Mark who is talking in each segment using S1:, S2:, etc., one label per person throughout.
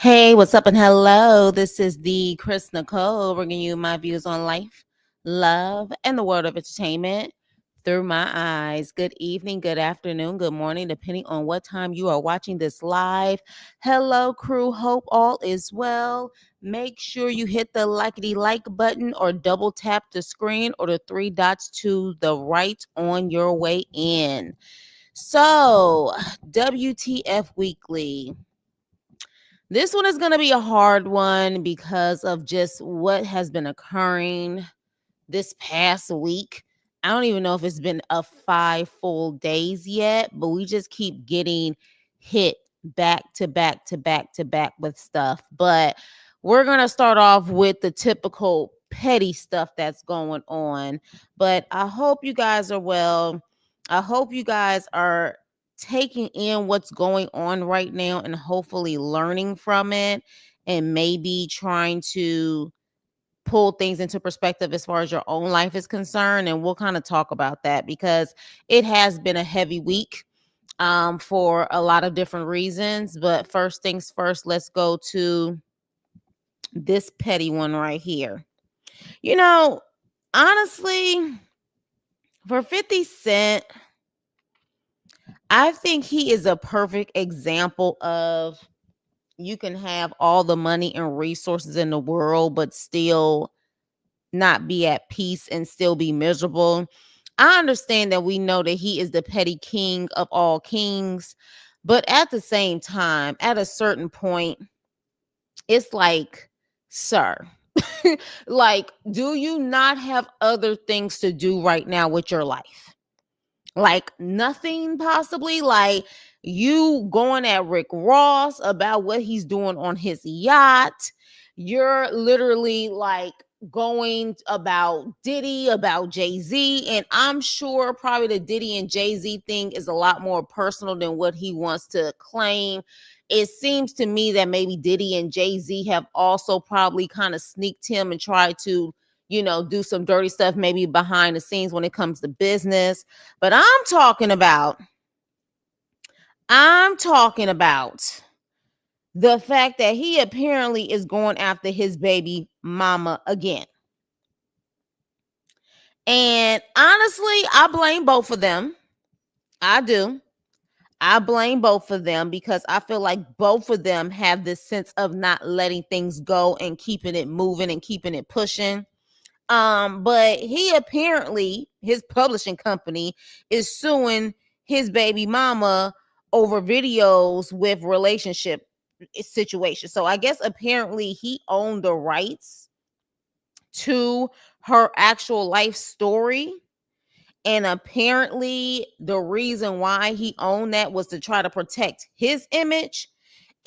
S1: Hey, what's up and hello. This is the Chris Nicole bringing you my views on life, love, and the world of entertainment through my eyes. Good evening, good afternoon, good morning, depending on what time you are watching this live. Hello, crew. Hope all is well. Make sure you hit the likety like button or double tap the screen or the three dots to the right on your way in. So, WTF Weekly. This one is going to be a hard one because of just what has been occurring this past week. I don't even know if it's been a 5 full days yet, but we just keep getting hit back to back to back to back with stuff. But we're going to start off with the typical petty stuff that's going on. But I hope you guys are well. I hope you guys are taking in what's going on right now and hopefully learning from it and maybe trying to pull things into perspective as far as your own life is concerned. And we'll kind of talk about that because it has been a heavy week for a lot of different reasons. But first things first, let's go to this petty one right here. You know, honestly, for 50 Cent, I think he is a perfect example of you can have all the money and resources in the world, but still not be at peace and still be miserable. I understand that we know that he is the petty king of all kings, but at the same time, at a certain point, it's like, sir, like, do you not have other things to do right now with your life? Like nothing possibly, like you going at Rick Ross about what he's doing on his yacht. You're literally like going about Diddy, about Jay-Z, and I'm sure probably the Diddy and Jay-Z thing is a lot more personal than what he wants to claim. It seems to me that maybe Diddy and Jay-Z have also probably kind of sneaked him and tried to do some dirty stuff maybe behind the scenes when it comes to business. But I'm talking about the fact that he apparently is going after his baby mama again. And honestly, I blame both of them. I do. I blame both of them because I feel like both of them have this sense of not letting things go and keeping it moving and keeping it pushing. But he apparently, his publishing company is suing his baby mama over videos with relationship situations. So I guess apparently he owned the rights to her actual life story. And apparently the reason why he owned that was to try to protect his image.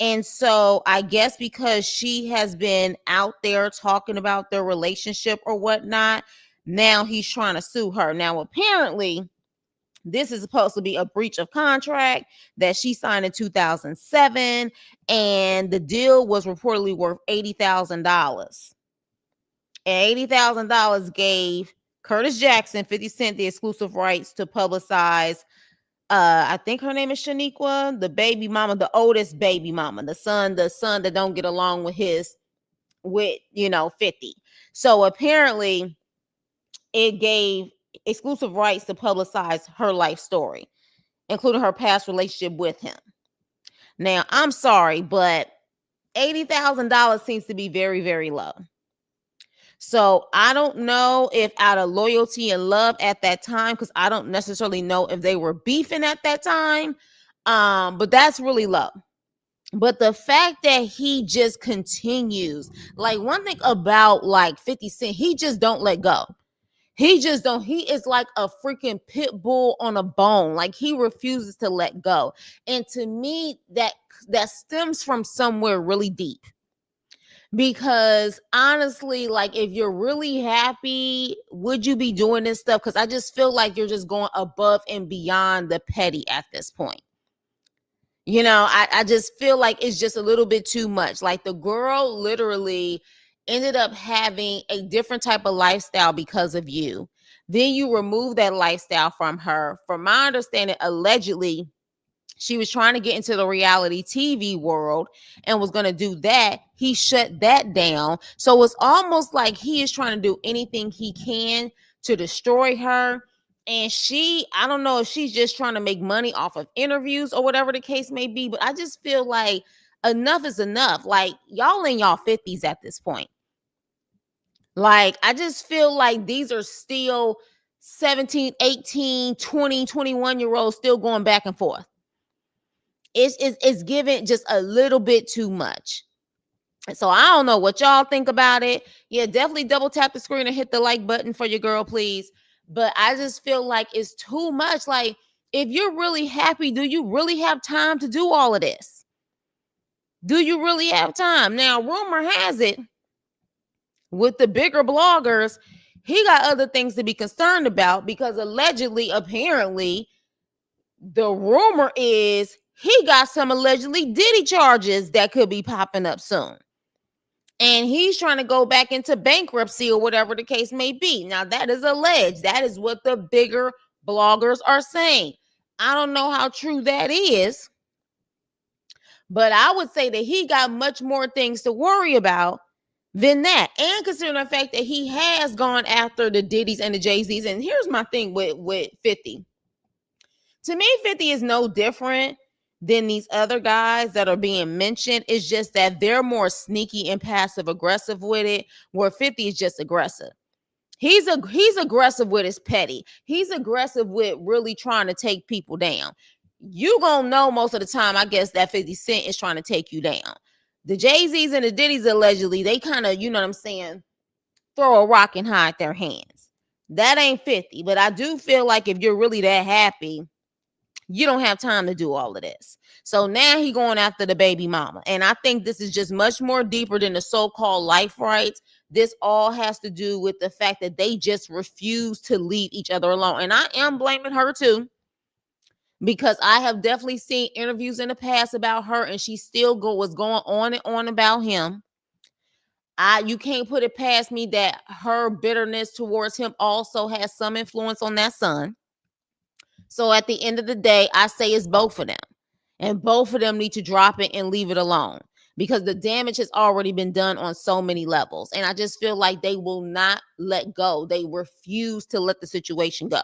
S1: And so I guess because she has been out there talking about their relationship or whatnot, now he's trying to sue her. Now, apparently, this is supposed to be a breach of contract that she signed in 2007, and the deal was reportedly worth $80,000. And $80,000 gave Curtis Jackson 50 Cent the exclusive rights to publicize I think her name is Shaniqua, the baby mama, the oldest baby mama, the son that don't get along with 50. So apparently it gave exclusive rights to publicize her life story, including her past relationship with him. Now, I'm sorry, but $80,000 seems to be very, very low. So I don't know if out of loyalty and love at that time, because I don't necessarily know if they were beefing at that time. But that's really low. But the fact that he just continues, like one thing about like 50 Cent, he just don't let go. He just don't. He is like a freaking pit bull on a bone. Like he refuses to let go. And to me, that stems from somewhere really deep. Because honestly, like if you're really happy, would you be doing this stuff? Because I just feel like you're just going above and beyond the petty at this point. I just feel like it's just a little bit too much. Like the girl literally ended up having a different type of lifestyle because of you. Then you remove that lifestyle from her. From my understanding, allegedly, She was trying to get into the reality TV world and was going to do that. He shut that down. So it's almost like he is trying to do anything he can to destroy her. And I don't know if she's just trying to make money off of interviews or whatever the case may be, but I just feel like enough is enough. Like, y'all in y'all 50s at this point. Like, I just feel like these are still 17, 18, 20, 21-year-olds still going back and forth. It's given just a little bit too much. So I don't know what y'all think about it. Yeah, definitely double tap the screen and hit the like button for your girl, please. But I just feel like it's too much. Like, if you're really happy, do you really have time to do all of this? Do you really have time? Now, rumor has it, with the bigger bloggers, he got other things to be concerned about because allegedly, apparently, the rumor is he got some allegedly Diddy charges that could be popping up soon. And he's trying to go back into bankruptcy or whatever the case may be. Now, that is alleged. That is what the bigger bloggers are saying. I don't know how true that is, but I would say that he got much more things to worry about than that. And considering the fact that he has gone after the Diddy's and the Jay-Z's. And here's my thing with 50. To me, 50 is no different than these other guys that are being mentioned. It's just that they're more sneaky and passive aggressive with it, where 50 is just aggressive. He's aggressive with his petty. He's aggressive with really trying to take people down. You gonna know most of the time, I guess, that 50 Cent is trying to take you down. The Jay-Z's and the Diddy's, allegedly, they kind of, you know what I'm saying, throw a rock and hide their hands. That ain't 50. But I do feel like if you're really that happy, you don't have time to do all of this. So now he going after the baby mama. And I think this is just much more deeper than the so-called life rights. This all has to do with the fact that they just refuse to leave each other alone. And I am blaming her too, because I have definitely seen interviews in the past about her, and she still was going on and on about him. You can't put it past me that her bitterness towards him also has some influence on that son. So at the end of the day, I say it's both of them. And both of them need to drop it and leave it alone, because the damage has already been done on so many levels. And I just feel like they will not let go. They refuse to let the situation go.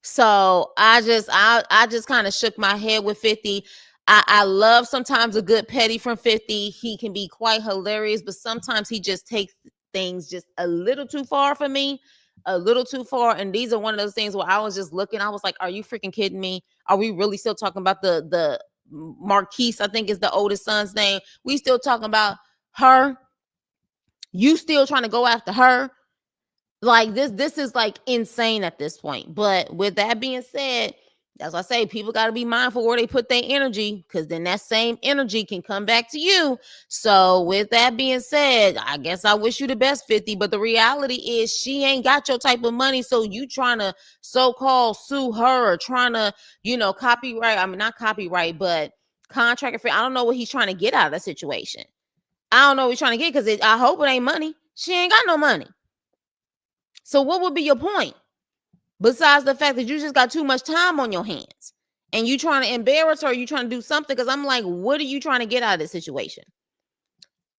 S1: So I just kind of shook my head with 50. I love sometimes a good petty from 50. He can be quite hilarious, but sometimes he just takes things just a little too far for me, a little too far. And these are one of those things where I was just looking, I was like, are you freaking kidding me? Are we really still talking about the Marquise, I think is the oldest son's name? We still talking about her? You still trying to go after her? Like, this is like insane at this point. But with that being said, as I say, people got to be mindful where they put their energy, because then that same energy can come back to you. So with that being said, I guess I wish you the best, 50. But the reality is she ain't got your type of money. So you trying to so-called sue her, or trying to, copyright. I mean, not copyright, but contract. I don't know what he's trying to get out of the situation. I don't know what he's trying to get, because I hope it ain't money. She ain't got no money. So what would be your point? Besides the fact that you just got too much time on your hands and you trying to embarrass her, you trying to do something. Because I'm like, what are you trying to get out of this situation?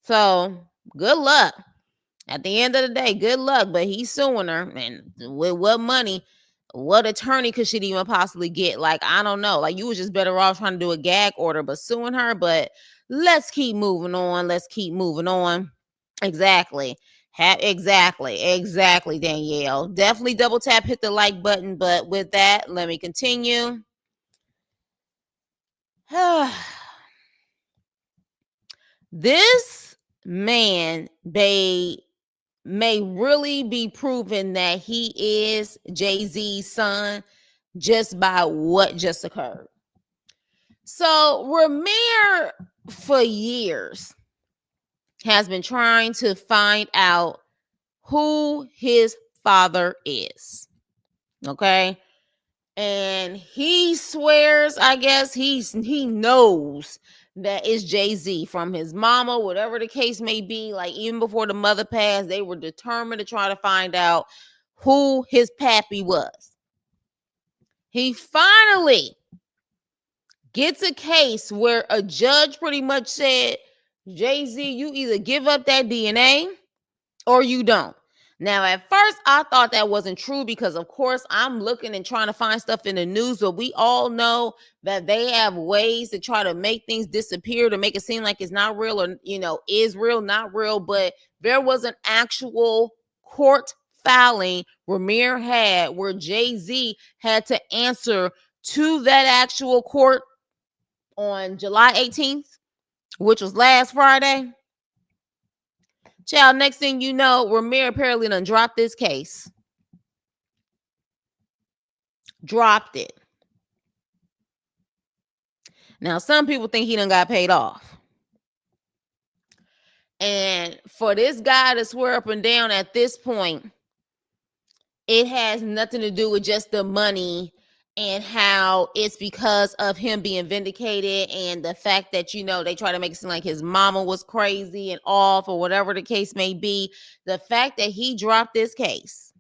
S1: So good luck. At the end of the day, good luck. But he's suing her. And with what money, what attorney could she even possibly get? Like, I don't know. Like, you was just better off trying to do a gag order, but suing her. But let's keep moving on. Let's keep moving on. Exactly. Exactly, Danielle. Definitely double tap, hit the like button. But with that, let me continue. This man may really be proven that he is Jay-Z's son just by what just occurred. So Rymir, for years, has been trying to find out who his father is. Okay. And he swears, I guess he knows that it's Jay-Z from his mama, whatever the case may be. Like, even before the mother passed, they were determined to try to find out who his pappy was. He finally gets a case where a judge pretty much said, Jay-Z, you either give up that DNA or you don't. Now, at first, I thought that wasn't true because, of course, I'm looking and trying to find stuff in the news, but we all know that they have ways to try to make things disappear, to make it seem like it's not real or, is real, not real. But there was an actual court filing Rymir had where Jay-Z had to answer to that actual court on July 18th, which was last Friday. Child, next thing you know, Rymir apparently done dropped this case. Dropped it. Now, some people think he done got paid off. And for this guy to swear up and down at this point, it has nothing to do with just the money and how it's because of him being vindicated and the fact that, they try to make it seem like his mama was crazy and off or whatever the case may be. The fact that he dropped this case.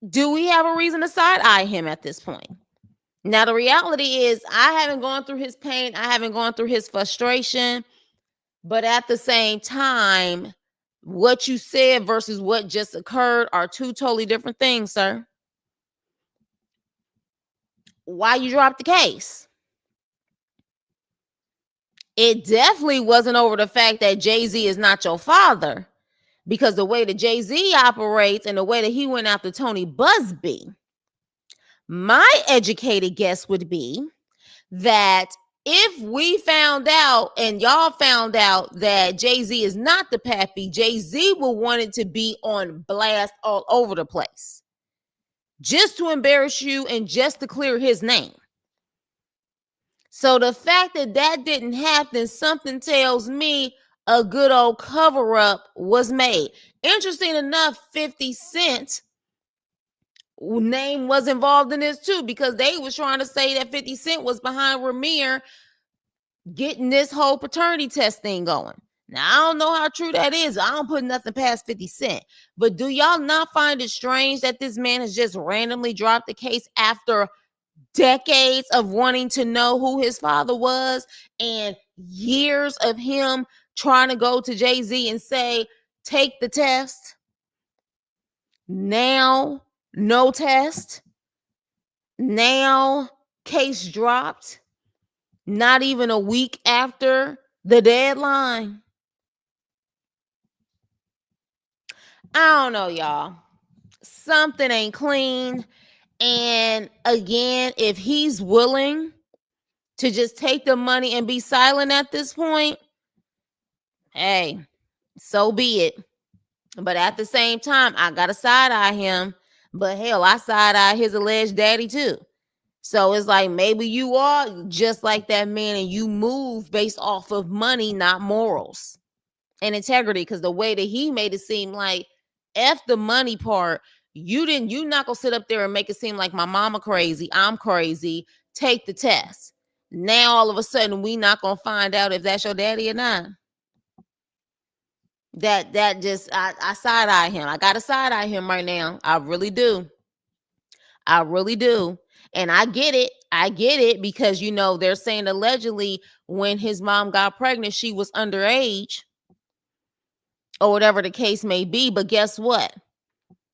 S1: Do we have a reason to side-eye him at this point? Now, the reality is I haven't gone through his pain. I haven't gone through his frustration. But at the same time, what you said versus what just occurred are two totally different things, sir. Why you dropped the case? It definitely wasn't over the fact that Jay-Z is not your father, because the way that Jay-Z operates and the way that he went after Tony Busby, my educated guess would be that if we found out and y'all found out that Jay-Z is not the pappy, Jay-Z will want it to be on blast all over the place, just to embarrass you and just to clear his name. So the fact that that didn't happen, something tells me a good old cover-up was made. Interesting enough, 50 Cent name was involved in this too, because they was trying to say that 50 Cent was behind Rymir getting this whole paternity test thing going. Now, I don't know how true that is. I don't put nothing past 50 Cent. But do y'all not find it strange that this man has just randomly dropped the case after decades of wanting to know who his father was and years of him trying to go to Jay-Z and say, take the test? Now, no test. Now, case dropped. Not even a week after the deadline. I don't know, y'all. Something ain't clean. And again, if he's willing to just take the money and be silent at this point, hey, so be it. But at the same time, I got to side-eye him. But hell, I side-eye his alleged daddy too. So it's like maybe you are just like that man and you move based off of money, not morals and integrity. Because the way that he made it seem like F the money part, you're not gonna sit up there and make it seem like my mama crazy, I'm crazy, take the test. Now all of a sudden we not gonna find out if that's your daddy or not. That just I side-eye him. I gotta side-eye him right now. I really do. I really do. And I get it because, they're saying allegedly when his mom got pregnant, she was underage or whatever the case may be. But guess what?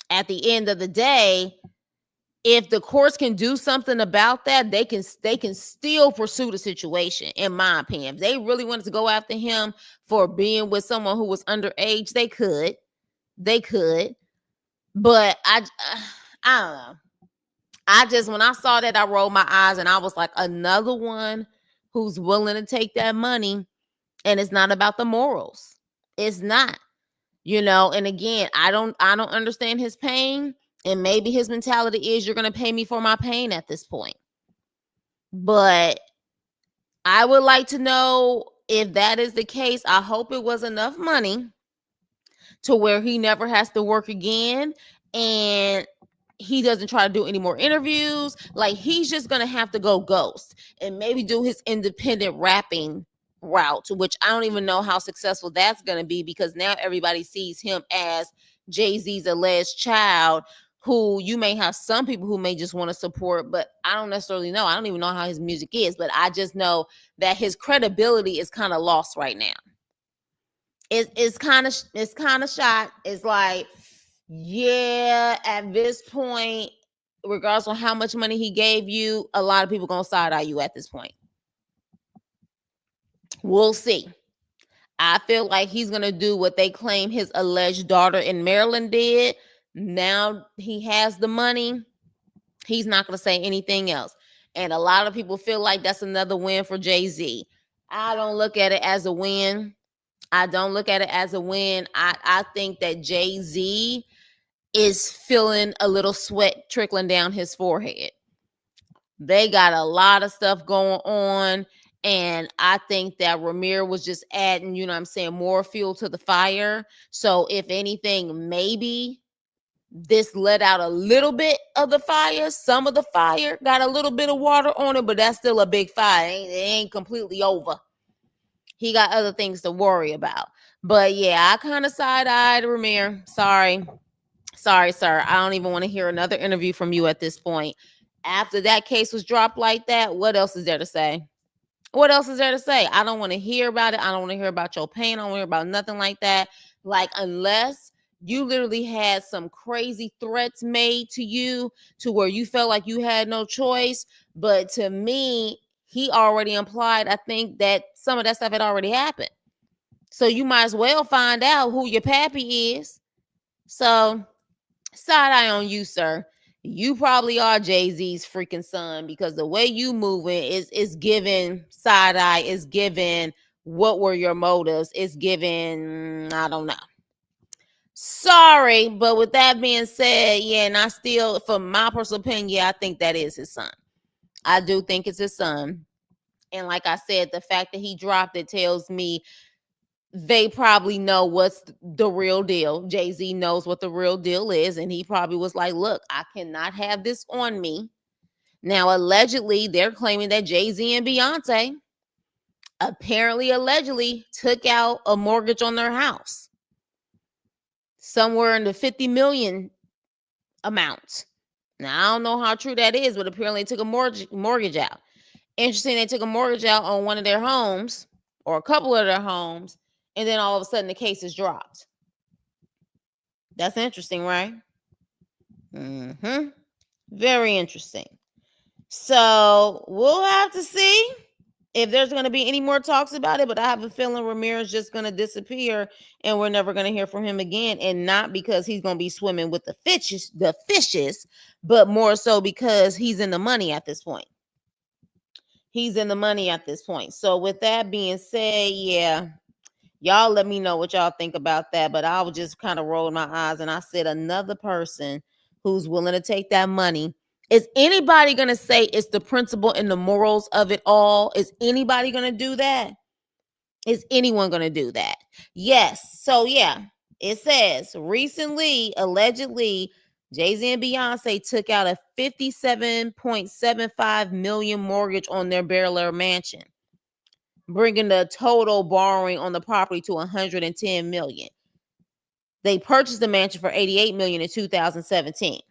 S1: At the end of the day, if the courts can do something about that, they can still pursue the situation, in my opinion. If they really wanted to go after him for being with someone who was underage, they could. But I don't know. When I saw that, I rolled my eyes and I was like, another one who's willing to take that money. And it's not about the morals. It's not, and again, I don't understand his pain. And maybe his mentality is you're going to pay me for my pain at this point. But I would like to know if that is the case. I hope it was enough money to where he never has to work again. And he doesn't try to do any more interviews. Like, he's just going to have to go ghost and maybe do his independent rapping route, which I don't even know how successful that's going to be, because now everybody sees him as Jay-Z's alleged child who you may have some people who may just want to support, but I don't necessarily know. I don't even know how his music is, but I just know that his credibility is kind of lost right now. It's kind of shot. It's like, yeah, at this point, regardless of how much money he gave you, a lot of people gonna side eye you at this point. We'll see. I feel like he's gonna do what they claim his alleged daughter in Maryland did. Now he has the money. He's not gonna say anything else. And a lot of people feel like that's another win for Jay-Z. I don't look at it as a win. I don't look at it as a win. I think that Jay-Z is feeling a little sweat trickling down his forehead. They got a lot of stuff going on. And I think that Rymir was just adding, you know what I'm saying, more fuel to the fire. So if anything, maybe this let out a little bit of the fire. Some of the fire got a little bit of water on it, but that's still a big fire. It ain't completely over. He got other things to worry about. But yeah, I kind of side-eyed Rymir. Sorry, sir. I don't even want to hear another interview from you at this point. After that case was dropped like that, what else is there to say? What else is there to say? I don't want to hear about it. I don't want to hear about your pain. I don't want to hear about nothing like that. Like, unless you literally had some crazy threats made to you to where you felt like you had no choice. But to me, he already implied, I think, that some of that stuff had already happened. So you might as well find out who your pappy is. So, side eye on you, sir. You probably are Jay-Z's freaking son, because the way you moving is giving side eye, is giving what were your motives, is giving, I don't know. Sorry, but with that being said, yeah, and I still, from my personal opinion, yeah, I think that is his son. I do think it's his son. And like I said, the fact that he dropped it tells me they probably know what's the real deal. Jay-Z knows what the real deal is. And he probably was like, look, I cannot have this on me. Now, allegedly, they're claiming that Jay-Z and Beyonce apparently, allegedly, took out a mortgage on their house. Somewhere in the 50 million amount. Now, I don't know how true that is, but apparently they took a mortgage out. Interesting, they took a mortgage out on one of their homes, or a couple of their homes, and then all of a sudden the case is dropped. That's interesting, right? Very interesting. So we'll have to see if there's going to be any more talks about it, but I have a feeling Rymir is just going to disappear and we're never going to hear from him again. And not because he's going to be swimming with the fishes, but more so because he's in the money at this point. So with that being said, yeah, y'all let me know what y'all think about that. But I was just kind of rolled my eyes and I said, another person who's willing to take that money. Is anybody going to say it's the principle and the morals of it all? Is anybody going to do that? Is anyone going to do that? Yes. So yeah, it says recently, allegedly, Jay-Z and Beyonce took out a $57.75 million mortgage on their Bel Air mansion, bringing the total borrowing on the property to $110 million. They purchased the mansion for $88 million in 2017.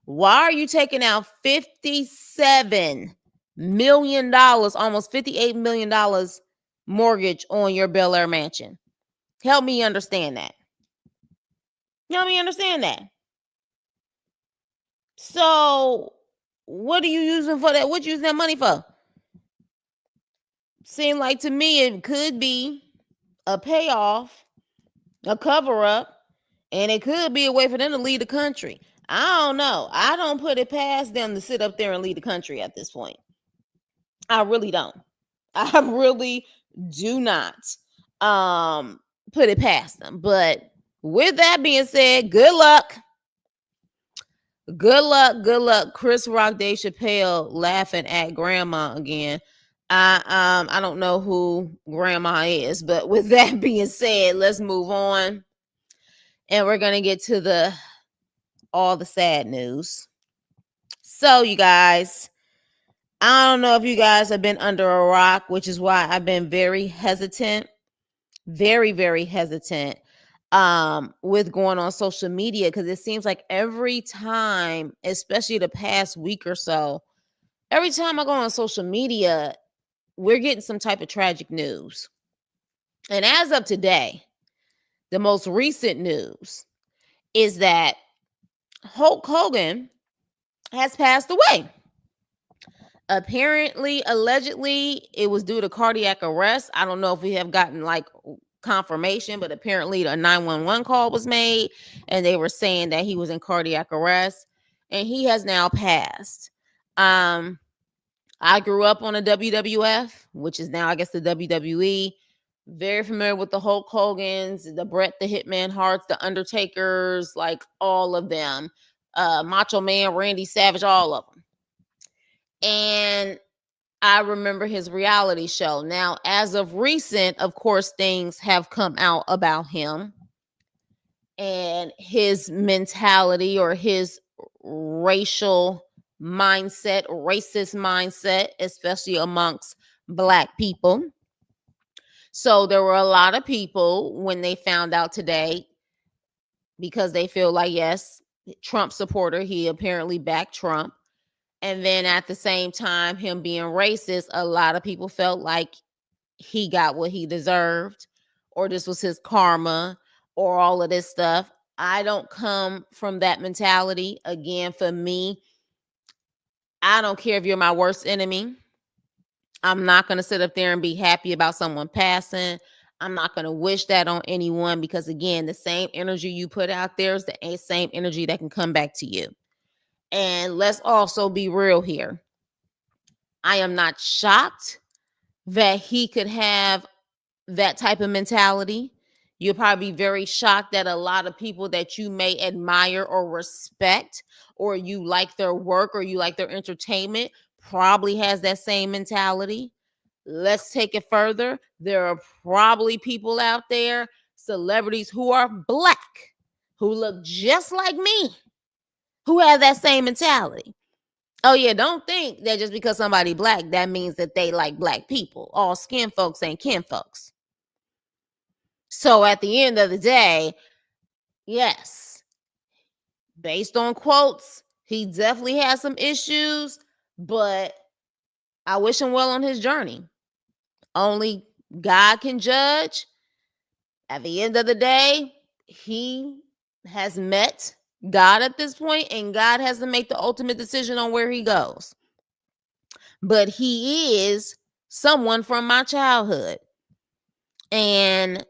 S1: Why are you taking out $57 million, almost $58 million mortgage on your Bel Air mansion? Help me understand that. So, what are you using for that? What you using that money for? Seem like to me it could be a payoff, a cover up, and it could be a way for them to leave the country. I don't know. I don't put it past them to sit up there and lead the country at this point. I really don't. I really do not put it past them. But with that being said, good luck. Good luck. Chris Rock, Dave Chappelle laughing at grandma again. I don't know who grandma is, but with that being said, let's move on. And we're gonna get to all the sad news. So, you guys, I don't know if you guys have been under a rock, which is why I've been very hesitant, very, very hesitant with going on social media, because it seems like every time, especially the past week or so, every time I go on social media, we're getting some type of tragic news. And as of today, the most recent news is that Hulk Hogan has passed away. Apparently, allegedly, it was due to cardiac arrest. I don't know if we have gotten like confirmation, but apparently a 911 call was made and they were saying that he was in cardiac arrest and he has now passed. I grew up on a WWF, which is now I guess the WWE. Very familiar with the Hulk Hogan's, the Bret the Hitman Harts, the Undertakers, like all of them. Macho Man, Randy Savage, all of them. And I remember his reality show. Now, as of recent, of course, things have come out about him and his mentality or his racial mindset, racist mindset, especially amongst Black people. So there were a lot of people when they found out today, because they feel like, yes, Trump supporter, he apparently backed Trump. And then at the same time, him being racist, a lot of people felt like he got what he deserved, or this was his karma, or all of this stuff. I don't come from that mentality. Again, for me, I don't care if you're my worst enemy. I'm not going to sit up there and be happy about someone passing. I'm not going to wish that on anyone, because again, the same energy you put out there is the same energy that can come back to you. And let's also be real here. I am not shocked that he could have that type of mentality. You'll probably be very shocked that a lot of people that you may admire or respect, or you like their work or you like their entertainment, probably has that same mentality. Let's take it further. There are probably people out there, celebrities who are Black, who look just like me, who have that same mentality. Oh yeah, don't think that just because somebody Black, that means that they like Black people. All skin folks ain't kin folks. So at the end of the day, yes, based on quotes, he definitely has some issues, but I wish him well on his journey. Only God can judge. At the end of the day, he has met God at this point, and God has to make the ultimate decision on where he goes. But he is someone from my childhood. And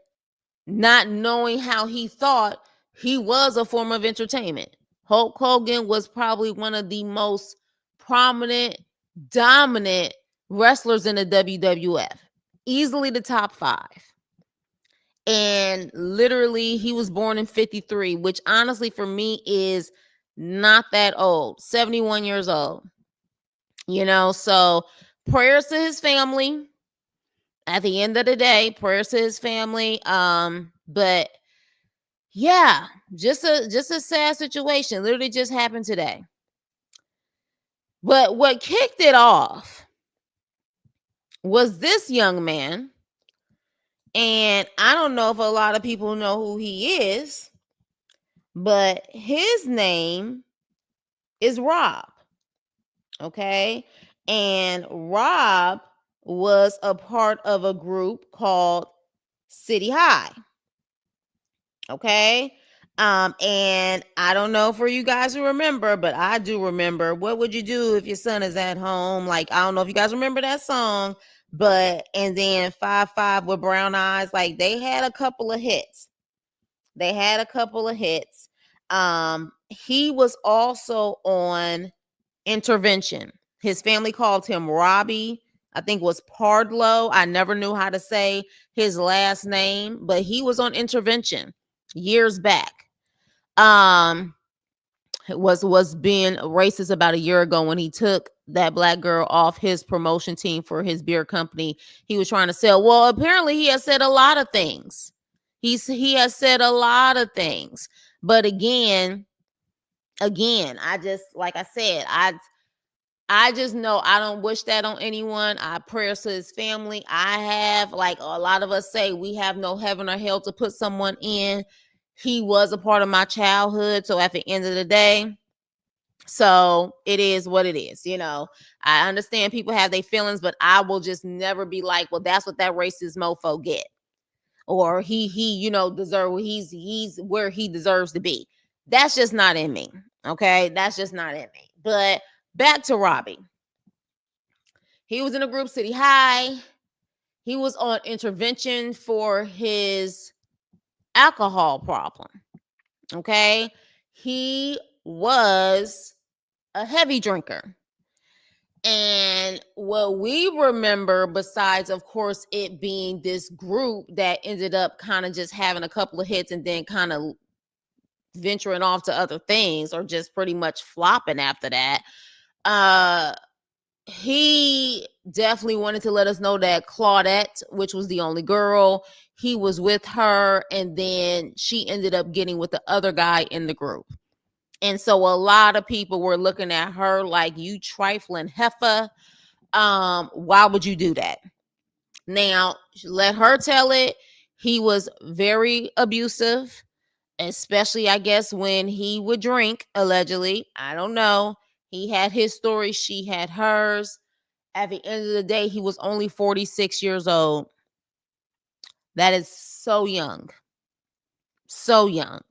S1: not knowing how he thought, he was a form of entertainment. Hulk Hogan was probably one of the most prominent, dominant wrestlers in the WWF. Easily the top 5. And literally, he was born in 53, which honestly for me is not that old. 71 years old. So prayers to his family. At the end of the day, prayers to his family. But yeah, just a sad situation. Literally just happened today. But what kicked it off was this young man. And I don't know if a lot of people know who he is, but his name is Rob. Okay. And Rob was a part of a group called City High. Okay. And I don't know for you guys who remember, but I do remember. What would you do if your son is at home? Like, I don't know if you guys remember that song, and then 5'5" with brown eyes. Like, they had a couple of hits. He was also on Intervention. His family called him Robbie. I think it was Pardlow. I never knew how to say his last name, but he was on Intervention years back. Was being racist about a year ago when he took that Black girl off his promotion team for his beer company he was trying to sell. Well, apparently he has said a lot of things. He has said a lot of things. But again, I just, like I said, I just know I don't wish that on anyone. I prayers to his family. I have, like a lot of us say, we have no heaven or hell to put someone in. He was a part of my childhood. So at the end of the day, so it is what it is. I understand people have their feelings, but I will just never be like, well, that's what that racist mofo get. Or he deserve, he's where he deserves to be. That's just not in me. Okay. That's just not in me. But back to Robbie. He was in a group City High. He was on intervention for his alcohol problem. Okay. He was a heavy drinker. And what we remember, besides, of course, it being this group that ended up kind of just having a couple of hits and then kind of venturing off to other things, or just pretty much flopping after that, he definitely wanted to let us know that Claudette, which was the only girl, he was with her, and then she ended up getting with the other guy in the group. And so a lot of people were looking at her like, you trifling heifer. Why would you do that? Now, let her tell it. He was very abusive, especially, I guess, when he would drink, allegedly. I don't know. He had his story, she had hers. At the end of the day, he was only 46 years old. That is so young. So young.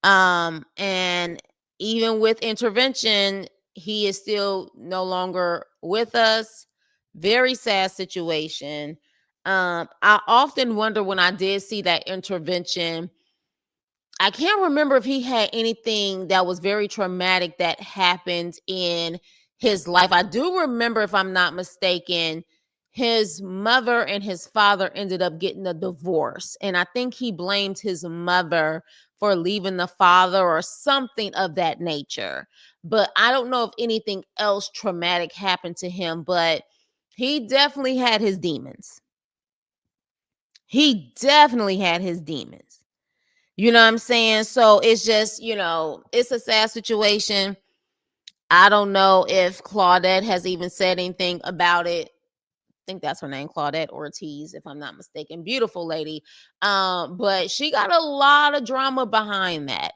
S1: And even with intervention, he is still no longer with us. Very sad situation. I often wonder, when I did see that intervention, I can't remember if he had anything that was very traumatic that happened in his life. I do remember, if I'm not mistaken, his mother and his father ended up getting a divorce. And I think he blamed his mother for leaving the father or something of that nature. But I don't know if anything else traumatic happened to him, but he definitely had his demons. He definitely had his demons. You know what I'm saying? So it's just, it's a sad situation. I don't know if Claudette has even said anything about it. I think that's her name, Claudette Ortiz, if I'm not mistaken. Beautiful lady. But she got a lot of drama behind that.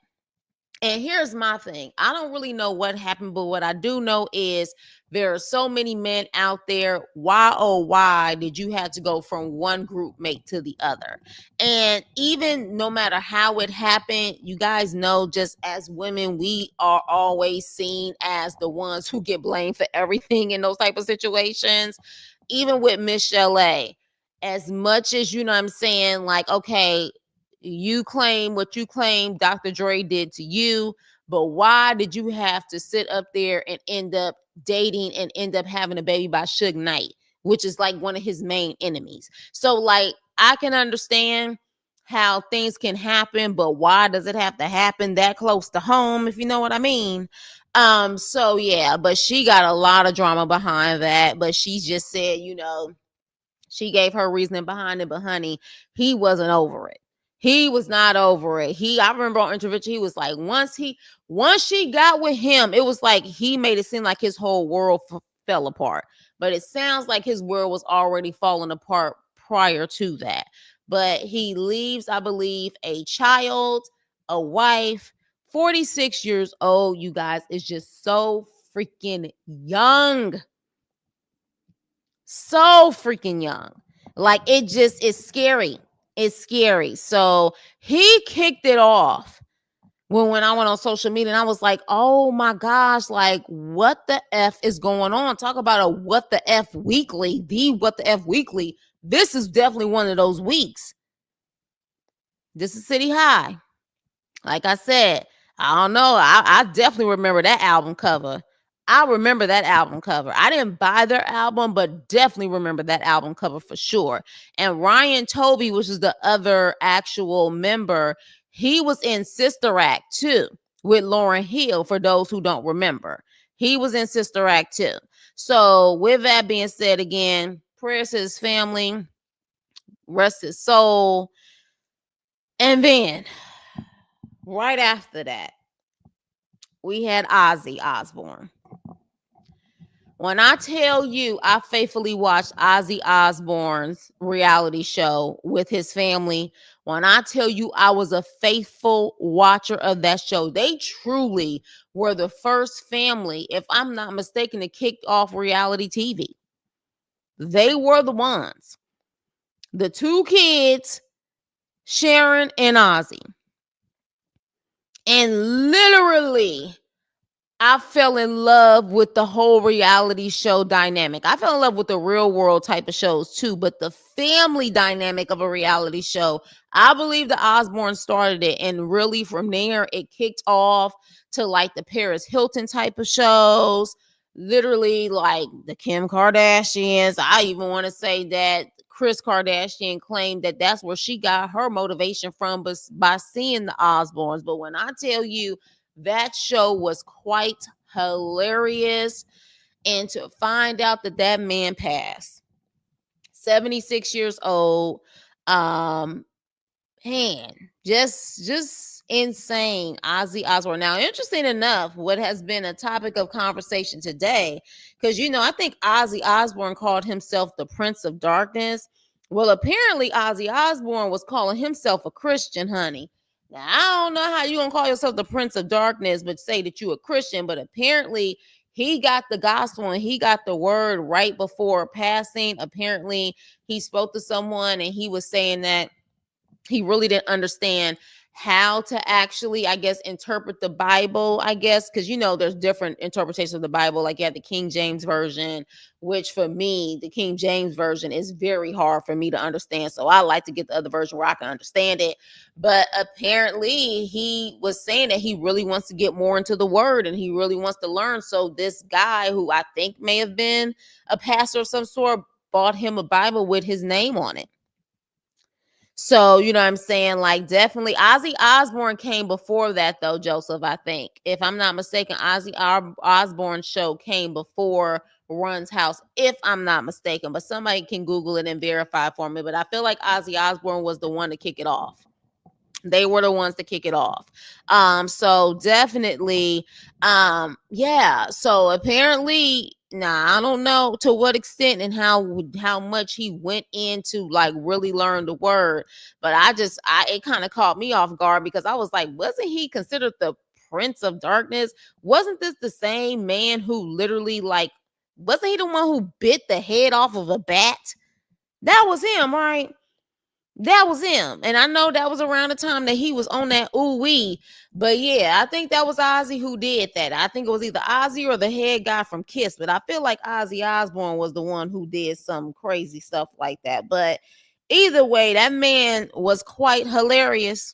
S1: And here's my thing. I don't really know what happened, but what I do know is there are so many men out there. Why, oh, why did you have to go from one group mate to the other? And even no matter how it happened, you guys know, just as women, we are always seen as the ones who get blamed for everything in those type of situations. Even with Miss Chalet, as much as, you know what I'm saying, like, okay, you claim what you claim Dr. Dre did to you, but why did you have to sit up there and end up dating and end up having a baby by Suge Knight, which is like one of his main enemies? So, like, I can understand how things can happen, but why does it have to happen that close to home, if you know what I mean? So yeah, but she got a lot of drama behind that, but she just said, she gave her reasoning behind it, but honey, he wasn't over it. He was not over it. I remember on intervention, he was like, once she got with him, it was like he made it seem like his whole world fell apart. But it sounds like his world was already falling apart prior to that. But he leaves, I believe, a child, a wife, 46 years old. You guys, is just so freaking young. So freaking young. Like, it just is scary. It's scary. So he kicked it off when I went on social media, and I was like, oh my gosh, like, what the F is going on? Talk about a what the F weekly, the what the F weekly. This is definitely one of those weeks. This is City High. Like I said, I don't know. I definitely remember that album cover. I remember that album cover. I didn't buy their album, but definitely remember that album cover for sure. And Ryan Toby, which is the other actual member, he was in Sister Act too with Lauryn Hill, for those who don't remember. He was in Sister Act too. So with that being said, again, prayers to his family, rest his soul. And then right after that, we had Ozzy Osbourne. When I tell you, I faithfully watched Ozzy Osbourne's reality show with his family. When I tell you I was a faithful watcher of that show, they truly were the first family, if I'm not mistaken, to kick off reality TV. They were the ones. The two kids, Sharon and Ozzy. And literally, I fell in love with the whole reality show dynamic. I fell in love with the real world type of shows too, but the family dynamic of a reality show, I believe the Osbourne started it. And really from there, it kicked off to like the Paris Hilton type of shows, literally like the Kim Kardashians. I even want to say that Kris Kardashian claimed that that's where she got her motivation from, but by seeing the Osbournes. But when I tell you, that show was quite hilarious. And to find out that that man passed, 76 years old, um, man, just insane. Ozzy Osbourne. Now, interesting enough, what has been a topic of conversation today, because I think Ozzy Osbourne called himself the Prince of Darkness. Well, apparently Ozzy Osbourne was calling himself a Christian, honey. Now, I don't know how you gonna call yourself the Prince of Darkness, but say that you a Christian. But apparently, he got the gospel and he got the word right before passing. Apparently, he spoke to someone and he was saying that he really didn't understand how to actually, I guess, interpret the Bible, I guess, because there's different interpretations of the Bible. Like you have the King James Version, which for me, the King James Version is very hard for me to understand. So I like to get the other version where I can understand it. But apparently he was saying that he really wants to get more into the word and he really wants to learn. So this guy, who I think may have been a pastor of some sort, bought him a Bible with his name on it. So, you know what I'm saying? Like, definitely Ozzy Osbourne came before that, though, Joseph, I think. If I'm not mistaken, Ozzy Osbourne show came before Run's House, if I'm not mistaken. But somebody can Google it and verify for me. But I feel like Ozzy Osbourne was the one to kick it off. They were the ones to kick it off. So definitely, yeah. So apparently, now I don't know to what extent and how much he went into like really learn the word, but it kind of caught me off guard because I was like, wasn't he considered the Prince of Darkness? Wasn't this the same man who literally wasn't he the one who bit the head off of a bat? That was him, right? That was him. And I know that was around the time that he was on that ooh wee. But yeah, I think that was Ozzy who did that. I think it was either Ozzy or the head guy from Kiss. But I feel like Ozzy Osbourne was the one who did some crazy stuff like that. But either way, that man was quite hilarious.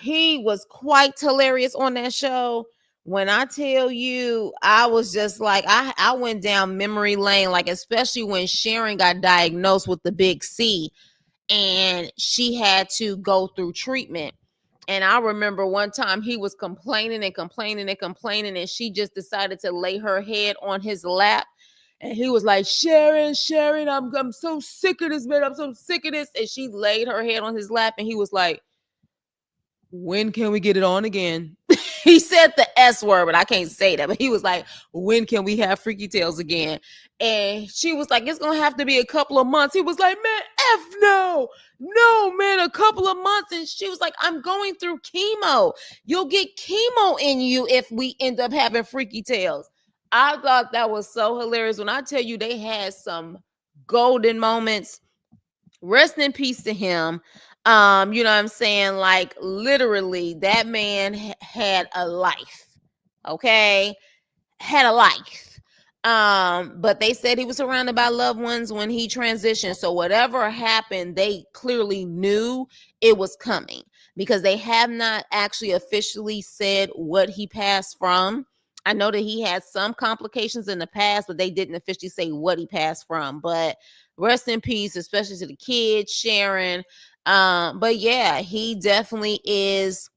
S1: He was quite hilarious on that show. When I tell you, I was just like, I went down memory lane, like especially when Sharon got diagnosed with the big C and she had to go through treatment. And I remember one time he was complaining and complaining and complaining, and she just decided to lay her head on his lap. And he was like, Sharon, I'm so sick of this, man. I'm so sick of this. And she laid her head on his lap, and he was like, when can we get it on again? He said the S word, but I can't say that. But he was like, when can we have Freaky Tales again? And she was like, it's going to have to be a couple of months. He was like, man, F no. No, man, a couple of months. And she was like, I'm going through chemo. You'll get chemo in you if we end up having Freaky Tales. I thought that was so hilarious. When I tell you they had some golden moments, rest in peace to him. You know what I'm saying? Like literally, that man had a life. Okay, had a life. But they said he was surrounded by loved ones when he transitioned. So whatever happened, they clearly knew it was coming because they have not actually officially said what he passed from. I know that he had some complications in the past, but they didn't officially say what he passed from. But rest in peace, especially to the kids, Sharon. But yeah, he definitely is.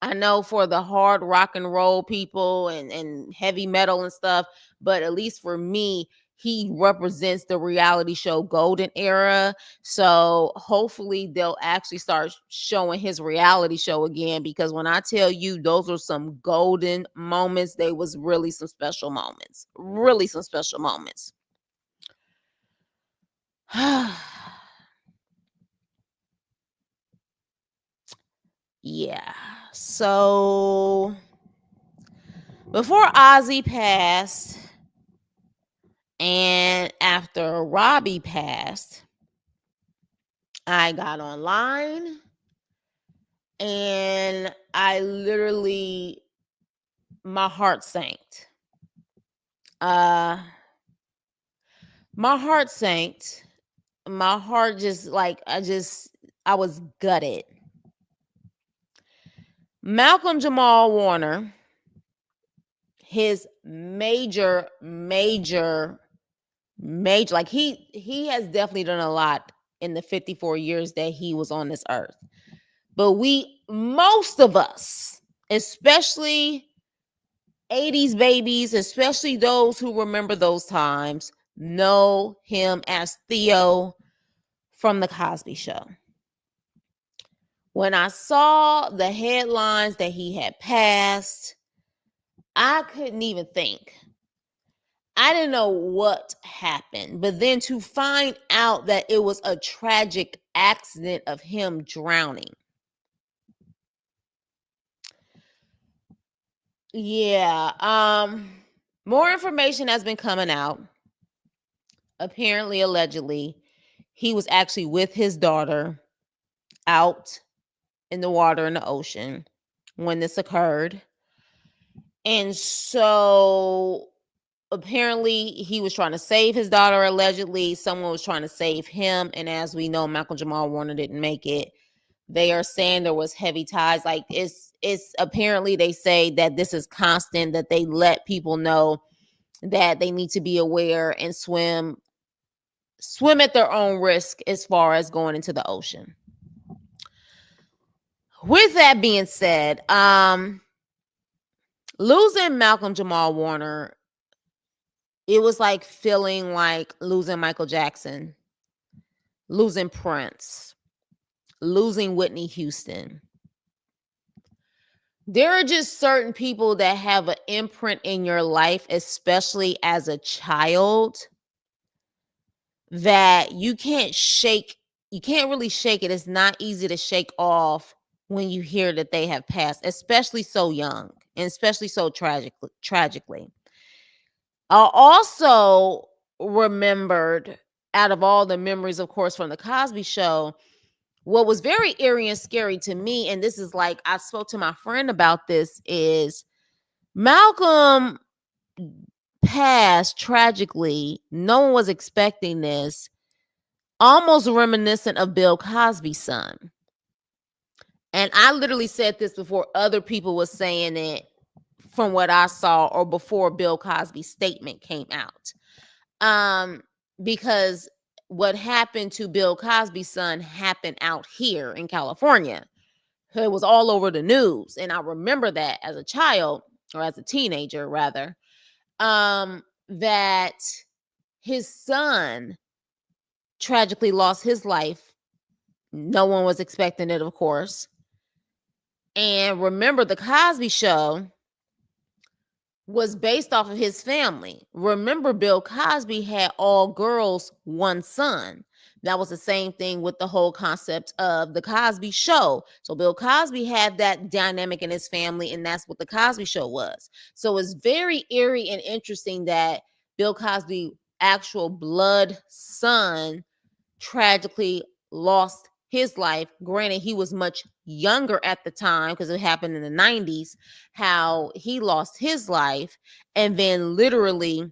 S1: I know for the hard rock and roll people and heavy metal and stuff, but at least for me, he represents the reality show golden era. So hopefully they'll actually start showing his reality show again, because when I tell you those were some golden moments, they was really some special moments. Really some special moments. Yeah. So before Ozzy passed and after Robbie passed, I got online and I literally, my heart sank. Uh my heart sank. My heart just like I was gutted. Malcolm Jamal Warner, his major, like he has definitely done a lot in the 54 years that he was on this earth. But most of us, especially 80s babies, especially those who remember those times, know him as Theo from The Cosby Show. When I saw the headlines that he had passed, I couldn't even think. I didn't know what happened. But then to find out that it was a tragic accident of him drowning. Yeah. More information has been coming out. Apparently, allegedly, he was actually with his daughter out in the water in the ocean when this occurred. And so apparently he was trying to save his daughter. Allegedly, someone was trying to save him. And as we know, Malcolm Jamal Warner didn't make it. They are saying there was heavy tides. Like it's apparently they say that this is constant, that they let people know that they need to be aware and swim at their own risk as far as going into the ocean. With that being said, losing Malcolm Jamal Warner, it was like feeling like losing Michael Jackson, losing Prince, losing Whitney Houston. There are just certain people that have an imprint in your life, especially as a child, that you can't shake. You can't really shake it. It's not easy to shake off when you hear that they have passed, especially so young and especially so tragically. I also remembered, out of all the memories, of course, from the Cosby Show, what was very eerie and scary to me, and this is like, I spoke to my friend about this, is Malcolm passed tragically. No one was expecting this, almost reminiscent of Bill Cosby's son. And I literally said this before other people were saying it, from what I saw, or before Bill Cosby's statement came out. Because what happened to Bill Cosby's son happened out here in California. It was all over the news. And I remember that as a child, or as a teenager rather, that his son tragically lost his life. No one was expecting it, of course. And remember, the Cosby Show was based off of his family. Remember, Bill Cosby had all girls, one son. That was the same thing with the whole concept of the Cosby Show. So Bill Cosby had that dynamic in his family, and that's what the Cosby Show was. So it's very eerie and interesting that Bill Cosby, actual blood son, tragically lost his life. Granted, he was much younger at the time because it happened in the 90s, how he lost his life. And then literally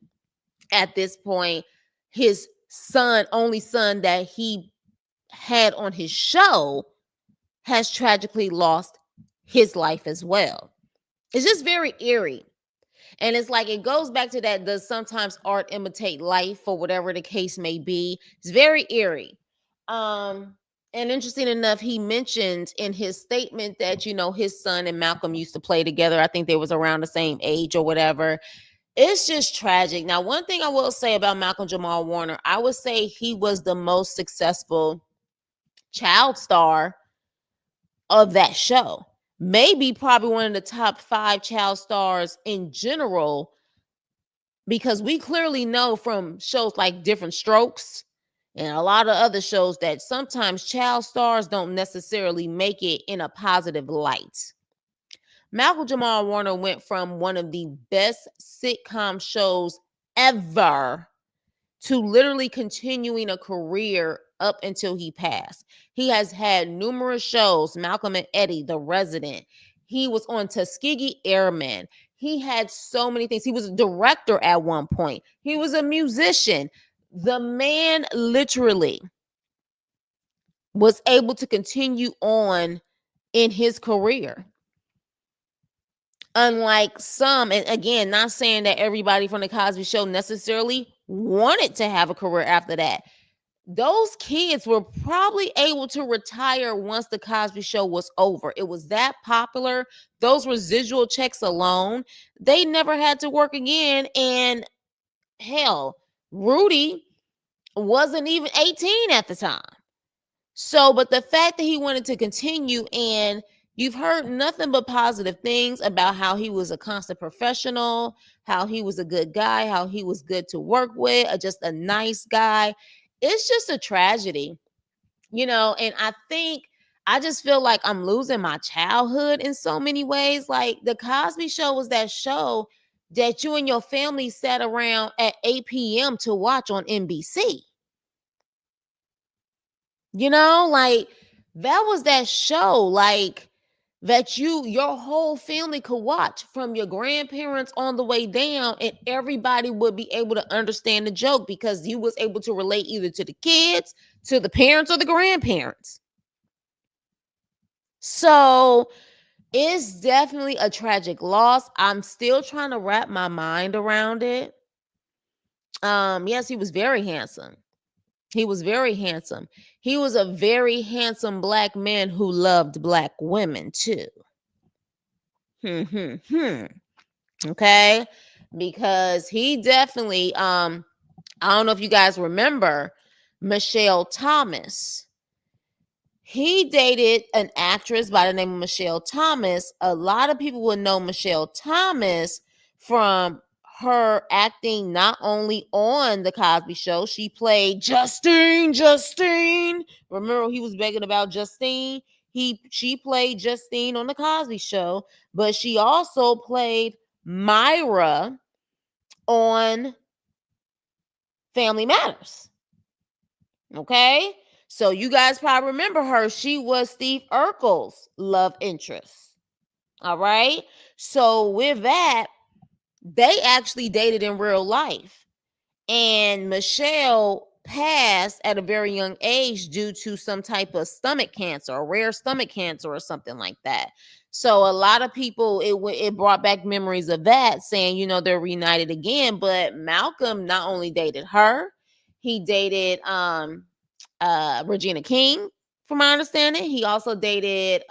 S1: at this point, his son, only son that he had on his show, has tragically lost his life as well. It's just very eerie. And it's like, it goes back to that, does sometimes art imitate life, or whatever the case may be. It's very eerie. And interesting enough, he mentioned in his statement that, his son and Malcolm used to play together. I think they was around the same age or whatever. It's just tragic. Now, one thing I will say about Malcolm Jamal Warner, I would say he was the most successful child star of that show. Maybe probably one of the top 5 child stars in general, because we clearly know from shows like Different Strokes and a lot of other shows that sometimes child stars don't necessarily make it in a positive light. Malcolm Jamal Warner went from one of the best sitcom shows ever to literally continuing a career up until he passed. He has had numerous shows, Malcolm and Eddie, The Resident. He was on Tuskegee Airmen. He had so many things. He was a director at one point. He was a musician. The man literally was able to continue on in his career. Unlike some, and again, not saying that everybody from the Cosby Show necessarily wanted to have a career after that. Those kids were probably able to retire once the Cosby Show was over. It was that popular. Those residual checks alone, they never had to work again. And hell, Rudy wasn't even 18 at the time. So, but the fact that he wanted to continue, and you've heard nothing but positive things about how he was a constant professional, how he was a good guy, how he was good to work with, just a nice guy. It's just a tragedy, and I just feel like I'm losing my childhood in so many ways. Like the Cosby Show was that show that you and your family sat around at 8 p.m. to watch on NBC. Like that was that show, like that your whole family could watch from your grandparents on the way down, and everybody would be able to understand the joke because you was able to relate either to the kids, to the parents, or the grandparents. So it's definitely a tragic loss. I'm still trying to wrap my mind around it. Yes, he was very handsome. He was very handsome. He was a very handsome black man who loved black women too. Okay? Because he definitely I don't know if you guys remember Michelle Thomas. He dated an actress by the name of Michelle Thomas. A lot of people would know Michelle Thomas from her acting not only on The Cosby Show. She played Justine. Remember he was begging about Justine? She played Justine on The Cosby Show, but she also played Myra on Family Matters. Okay? So you guys probably remember her. She was Steve Urkel's love interest. All right? So with that, they actually dated in real life. And Michelle passed at a very young age due to some type of stomach cancer, a rare stomach cancer or something like that. So a lot of people, it brought back memories of that, saying, they're reunited again. But Malcolm not only dated her, he dated Regina King, from my understanding. He also dated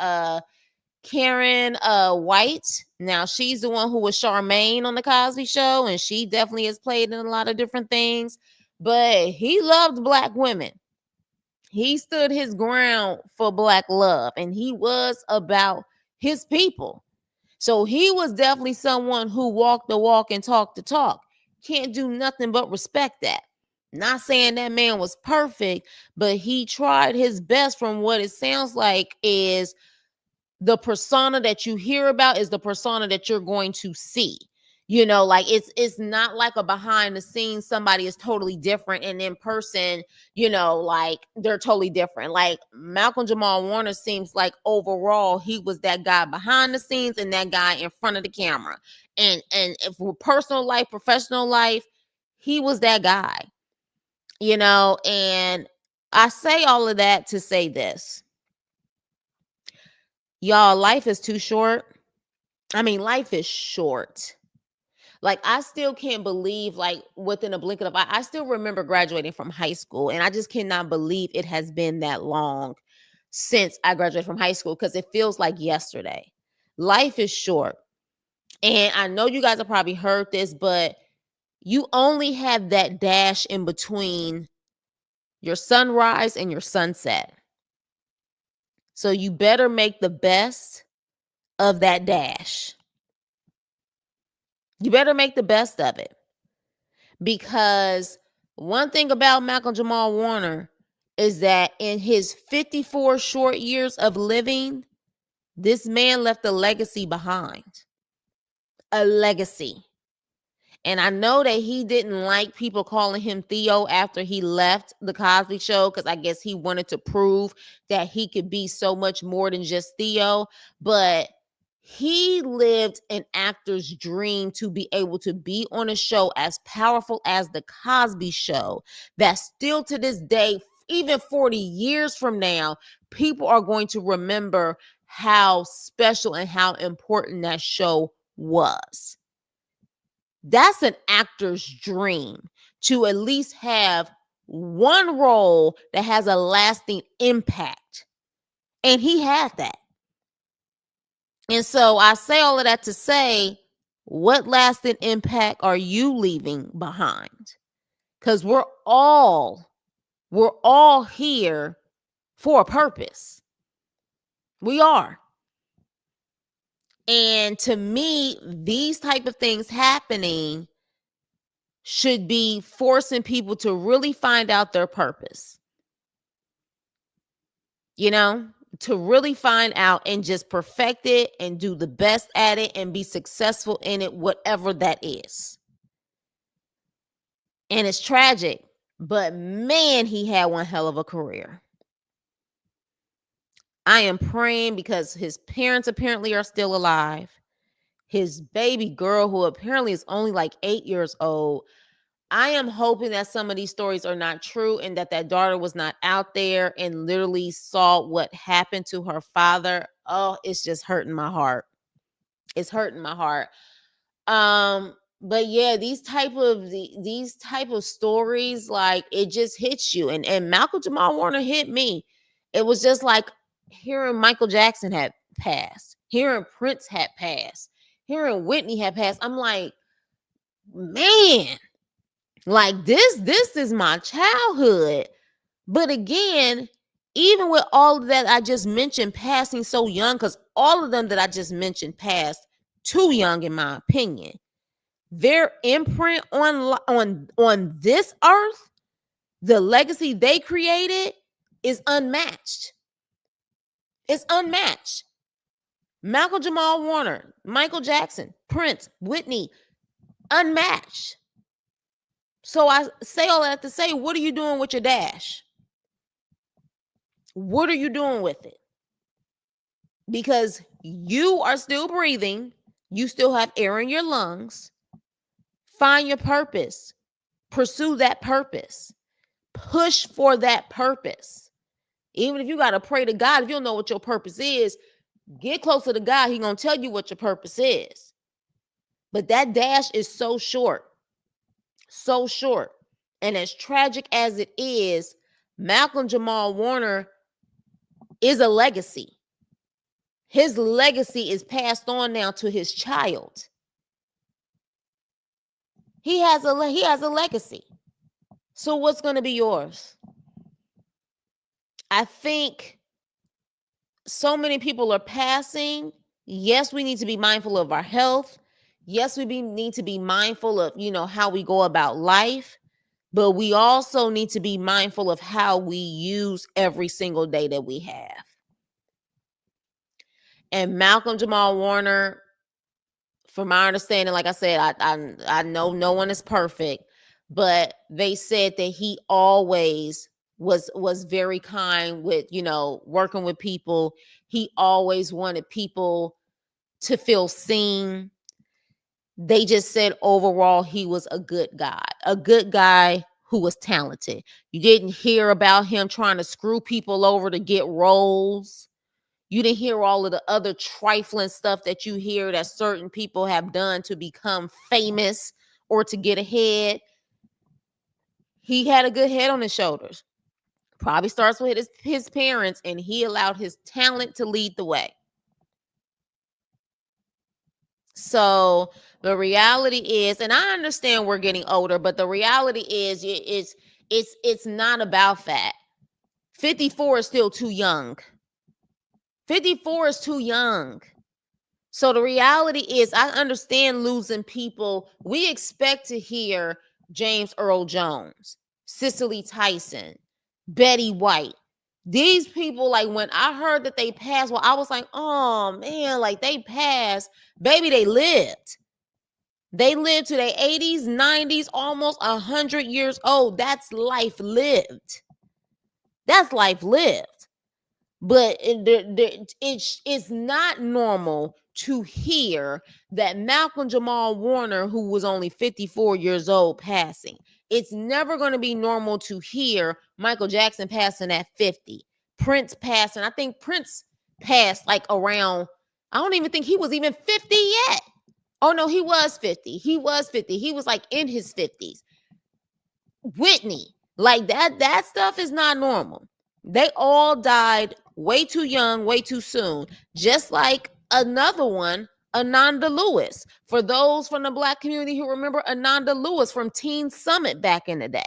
S1: Karen White. Now she's the one who was Charmaine on the Cosby Show, and she definitely has played in a lot of different things. But he loved black women. He stood his ground for black love, and he was about his people. So he was definitely someone who walked the walk and talked the talk. Can't do nothing but respect that. Not saying that man was perfect, but he tried his best. From what it sounds like is the persona that you hear about is the persona that you're going to see. Like it's not like a behind the scenes somebody is totally different, and in person, like they're totally different. Like Malcolm Jamal Warner seems like overall he was that guy behind the scenes and that guy in front of the camera. And for personal life, professional life, he was that guy. And I say all of that to say this. Y'all, life is too short. I mean, life is short. Like, I still can't believe, like, within a blink of an eye, I still remember graduating from high school, and I just cannot believe it has been that long since I graduated from high school, because it feels like yesterday. Life is short. And I know you guys have probably heard this, but you only have that dash in between your sunrise and your sunset. So you better make the best of that dash. You better make the best of it. Because one thing about Malcolm Jamal Warner is that in his 54 short years of living, this man left a legacy behind. A legacy. And I know that he didn't like people calling him Theo after he left the Cosby Show, because I guess he wanted to prove that he could be so much more than just Theo. But he lived an actor's dream to be able to be on a show as powerful as the Cosby Show, that still to this day, even 40 years from now, people are going to remember how special and how important that show was. That's an actor's dream, to at least have one role that has a lasting impact. And he had that. And so I say all of that to say, what lasting impact are you leaving behind? Because we're all here for a purpose. We are. And to me, these type of things happening should be forcing people to really find out their purpose. You know, to really find out and just perfect it and do the best at it and be successful in it, whatever that is. And it's tragic, but man, he had one hell of a career. I am praying, because his parents apparently are still alive. His baby girl, who apparently is only like 8 years old, I am hoping that some of these stories are not true, and that daughter was not out there and literally saw what happened to her father. Oh, it's just hurting my heart. It's hurting my heart. But yeah, these type of stories, like, it just hits you. And Malcolm Jamal Warner hit me. It was just like hearing Michael Jackson had passed, hearing Prince had passed, hearing Whitney had passed. I'm like, man, like this is my childhood. But again, even with all of that I just mentioned passing so young, because all of them that I just mentioned passed too young, in my opinion, their imprint on this earth, the legacy they created, is unmatched. It's unmatched. Malcolm Jamal Warner, Michael Jackson, Prince, Whitney, unmatched. So I say all that to say, what are you doing with your dash? What are you doing with it? Because you are still breathing. You still have air in your lungs. Find your purpose. Pursue that purpose. Push for that purpose. Even if you got to pray to God, if you don't know what your purpose is, get closer to God. He's going to tell you what your purpose is. But that dash is so short. So short. And as tragic as it is, Malcolm Jamal Warner is a legacy. His legacy is passed on now to his child. He has a legacy. So what's going to be yours? I think so many people are passing. Yes, we need to be mindful of our health. Yes, need to be mindful of, how we go about life. But we also need to be mindful of how we use every single day that we have. And Malcolm Jamal Warner, from my understanding, like I said, I know no one is perfect, but they said that he always was very kind with, working with people. He always wanted people to feel seen. They just said overall he was a good guy who was talented. You didn't hear about him trying to screw people over to get roles. You didn't hear all of the other trifling stuff that you hear that certain people have done to become famous or to get ahead. He had a good head on his shoulders. Probably starts with his parents, and he allowed his talent to lead the way. So the reality is, and I understand we're getting older, but the reality is it's not about fat. 54 is still too young. 54 is too young. So the reality is, I understand losing people. We expect to hear James Earl Jones, Cicely Tyson, Betty White. These people, like when I heard that they passed, well, I was like, oh man, like they passed. Baby, they lived. They lived to their 80s, 90s, almost 100 years old. That's life lived. That's life lived. But it's not normal to hear that Malcolm Jamal Warner, who was only 54 years old, passing. It's never going to be normal to hear Michael Jackson passing at 50. Prince passing. I think Prince passed like around, I don't even think he was even 50 yet. Oh no, he was 50. He was 50. He was like in his 50s. Whitney, like that stuff is not normal. They all died way too young, way too soon. Just like another one, Ananda Lewis. For those from the Black community who remember Ananda Lewis from Teen Summit back in the day,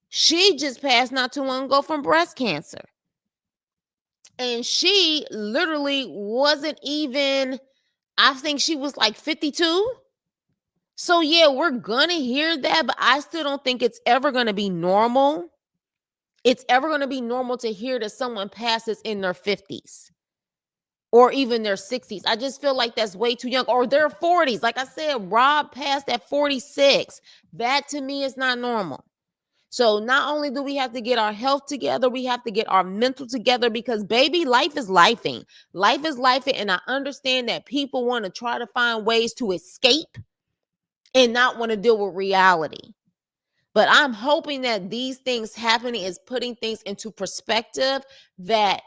S1: she just passed not too long ago from breast cancer. And she literally wasn't even, I think she was like 52. So yeah, we're gonna hear that, but I still don't think it's ever gonna be normal. It's ever gonna be normal to hear that someone passes in their 50s or even their 60s. I just feel like that's way too young. Or their 40s. Like I said, Rob passed at 46. That to me is not normal. So not only do we have to get our health together, we have to get our mental together, because baby, life is lifing. Life is lifing, and I understand that people want to try to find ways to escape and not want to deal with reality. But I'm hoping that these things happening is putting things into perspective, that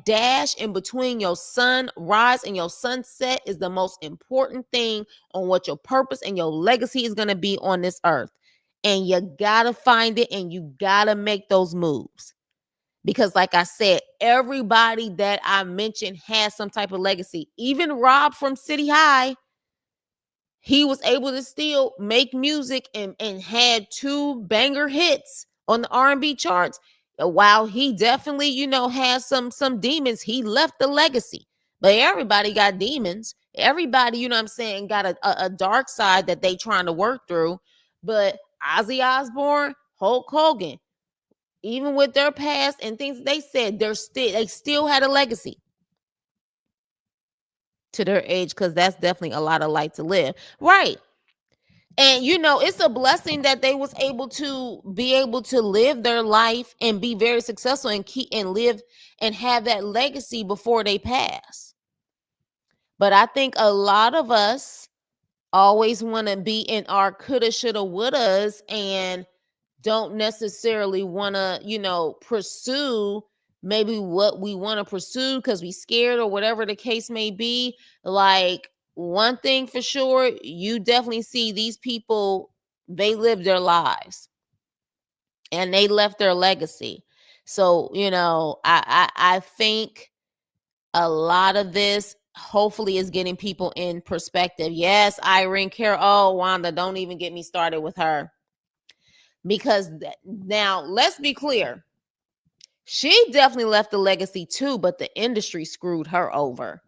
S1: dash in between your sunrise and your sunset is the most important thing on what your purpose and your legacy is going to be on this earth. And you got to find it, and you got to make those moves. Because like I said, everybody that I mentioned has some type of legacy. Even Rob from City High, he was able to still make music and had 2 banger hits on the R&B charts. While he definitely, has some demons, he left the legacy. But everybody got demons. Everybody, you know what I'm saying, got a dark side that they trying to work through. But Ozzy Osbourne, Hulk Hogan, even with their past and things they said, they still had a legacy to their age, because that's definitely a lot of life to live. Right. And it's a blessing that they was able to live their life and be very successful and keep and live and have that legacy before they pass. But I think a lot of us always want to be in our coulda, shoulda, wouldas, and don't necessarily want to, pursue maybe what we want to pursue because we scared or whatever the case may be. Like, one thing for sure, you definitely see these people, they live their lives and they left their legacy. So, I think a lot of this hopefully is getting people in perspective. Yes, Irene Cara. Oh, Wanda, don't even get me started with her. Because now let's be clear. She definitely left the legacy too, but the industry screwed her over.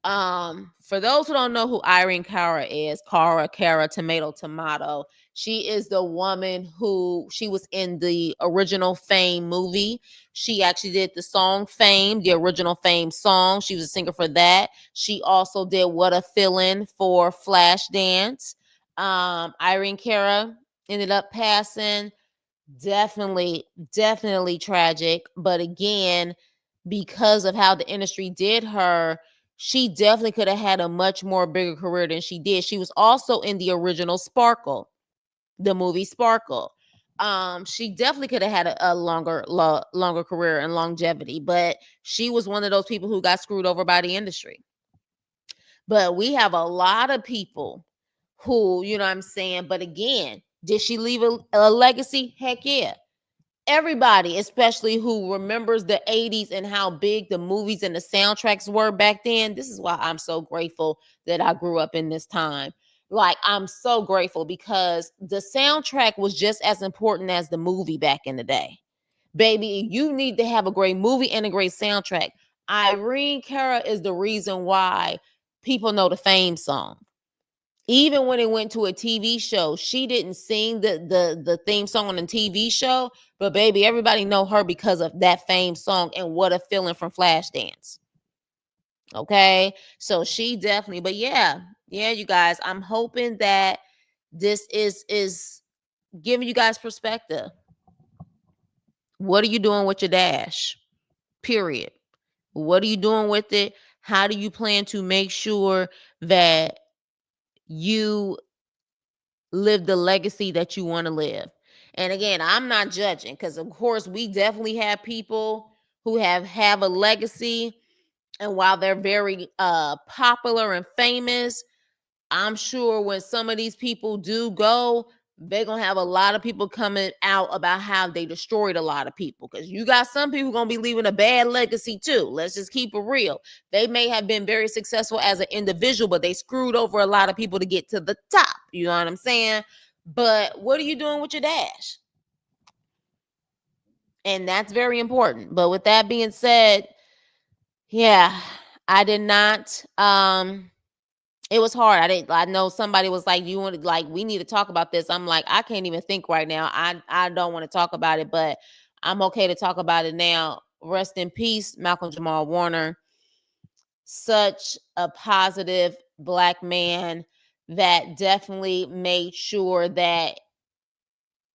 S1: For those who don't know who Irene Cara is, Cara, tomato. She is the woman who, she was in the original Fame movie. She actually did the song Fame, the original Fame song. She was a singer for that. She also did What a Feeling for Flashdance. Irene Cara ended up passing. Definitely tragic. But again, because of how the industry did her, she definitely could have had a much more bigger career than she did. She was also in the original Sparkle, the movie Sparkle. She definitely could have had a longer career and longevity, but she was one of those people who got screwed over by the industry. But we have a lot of people who, you know what I'm saying, but again, did she leave a legacy? Heck yeah. everybody, especially who remembers the 80s and how big the movies and the soundtracks were back then. This is why I'm so grateful that I grew up in this time. Like, I'm so grateful because the soundtrack was just as important as the movie back in the day. Baby, you need to have a great movie and a great soundtrack. Irene Cara is the reason why people know the Fame song. Even when it went to a TV show, she didn't sing the theme song on the TV show, but baby, everybody know her because of that Fame song and What a Feeling from Flashdance. Okay, so she definitely, but yeah, you guys, I'm hoping that this is giving you guys perspective. What are you doing with your dash? Period. What are you doing with it? How do you plan to make sure that you live the legacy that you want to live? And again, I'm not judging, because of course we definitely have people who have a legacy, and while they're very popular and famous, I'm sure when some of these people do go, they're going to have a lot of people coming out about how they destroyed a lot of people. Because you got some people going to be leaving a bad legacy too. Let's just keep it real. They may have been very successful as an individual, but they screwed over a lot of people to get to the top. You know what I'm saying? But what are you doing with your dash? And that's very important. But with that being said, yeah, I did not it was hard. I know somebody was like, you want to, like, we need to talk about this. I'm like, I can't even think right now. I don't want to talk about it, but I'm okay to talk about it now. Rest in peace, Malcolm Jamal Warner. Such a positive Black man that definitely made sure that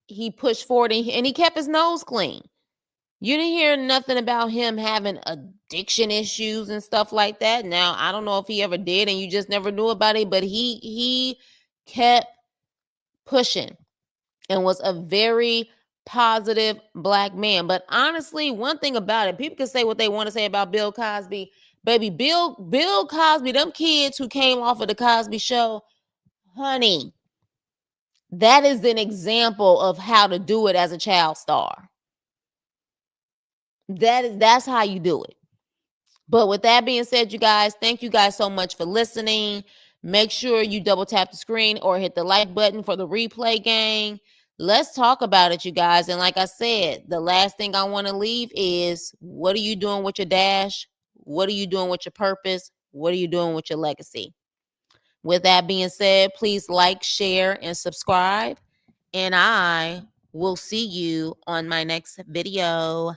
S1: he pushed forward, and he kept his nose clean. You didn't hear nothing about him having addiction issues and stuff like that. Now, I don't know if he ever did and you just never knew about it, but he kept pushing and was a very positive Black man. But honestly, one thing about it, people can say what they want to say about Bill Cosby. Baby, Bill Cosby, them kids who came off of the Cosby Show, honey, that is an example of how to do it as a child star. That's how you do it. But with that being said, you guys, thank you guys so much for listening. Make sure you double tap the screen or hit the like button for the replay gang. Let's talk about it, you guys. And like I said, the last thing I want to leave is, what are you doing with your dash? What are you doing with your purpose? What are you doing with your legacy? With that being said, please like, share, and subscribe. And I will see you on my next video.